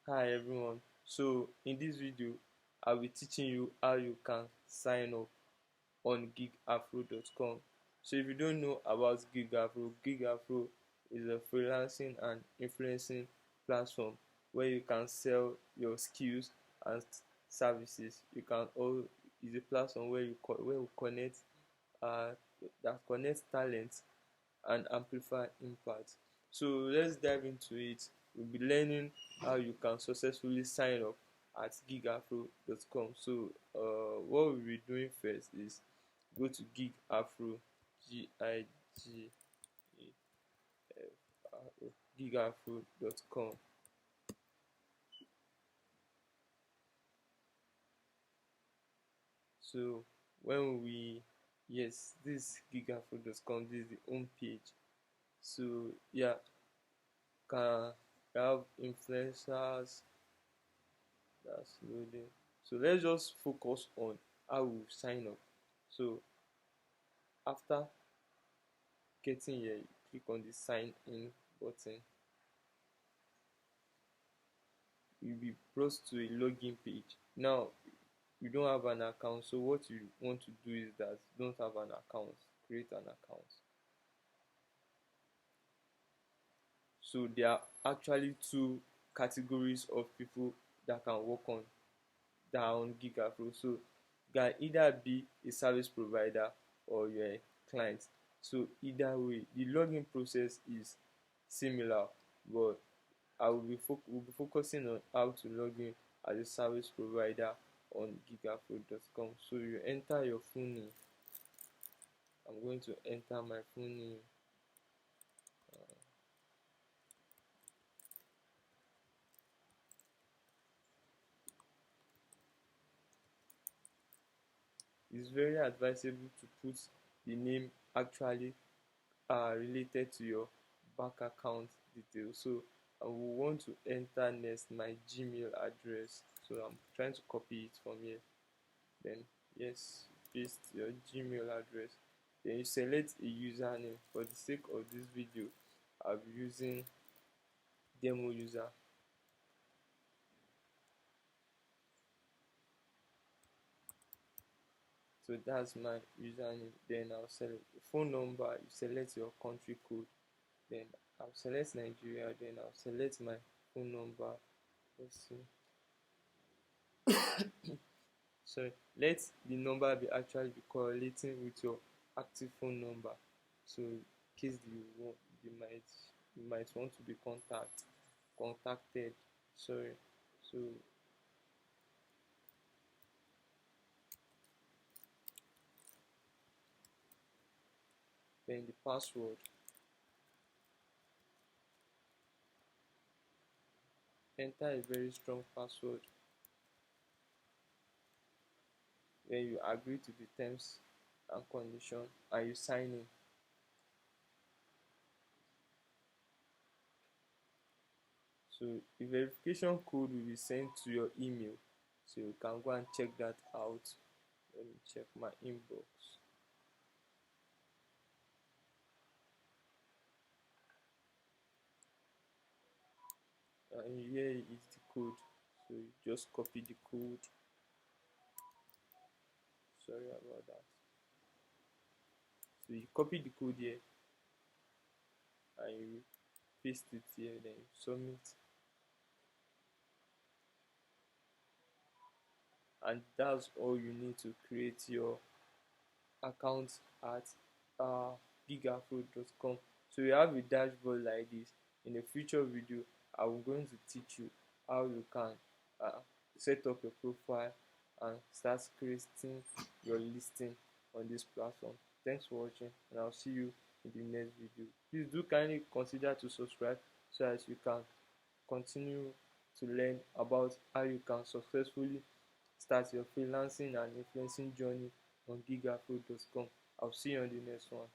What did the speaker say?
Hi everyone. So in this video I'll be teaching you how you can sign up on gigafro.com. So if you don't know about Gigafro is a freelancing and influencing platform where you can sell your skills and services. You can all is a platform where you connect uh, that connects talent and amplify impact. So let's dive into it. We'll be learning how you can successfully sign up at gigafro.com. So what we'll be doing first is go to Gigafro, gigafro.com. So when we yes, this gigafro.com, this is the home page. So yeah, can have influencers that's loading. So let's just focus on how we sign up. So after getting here, you click on the sign in button. You'll be brought to a login page. Now you don't have an account, so what you want to do is that you don't have an account, create an account. So there are actually two categories of people that can work on down Gigafro. So you can either be a service provider or you're a client. So either way, the login process is similar, but we'll be focusing on how to log in as a service provider on gigafro.com. So you enter your full name. I'm going to enter my full name. It's very advisable to put the name actually related to your bank account details. So I will want to enter next my Gmail address. So I'm trying to copy it from here. Then yes, paste your Gmail address. Then you select a username. For the sake of this video, I'll be using demo user. So that's my username. Then I'll select the phone number. You select your country code. Then I'll select Nigeria. Then I'll select my phone number. Let's see. So let the number be actually be correlating with your active phone number. So in case you might want to be contacted. Sorry. So then the password. Enter a very strong password. Then you agree to the terms and condition and you sign in. So the verification code will be sent to your email. So you can go and check that out. Let me check my inbox. And here is the code. So you just copy the code. Sorry about that. So you copy the code here and you paste it here, then you submit. And that's all you need to create your account at gigafro.com. So you have a dashboard like this. In a future video, I'm going to teach you how you can uh, set up your profile and start creating your listing on this platform. Thanks for watching, and I'll see you in the next video. Please do kindly consider to subscribe so that you can continue to learn about how you can successfully start your freelancing and influencing journey on gigafro.com. I'll see you on the next one.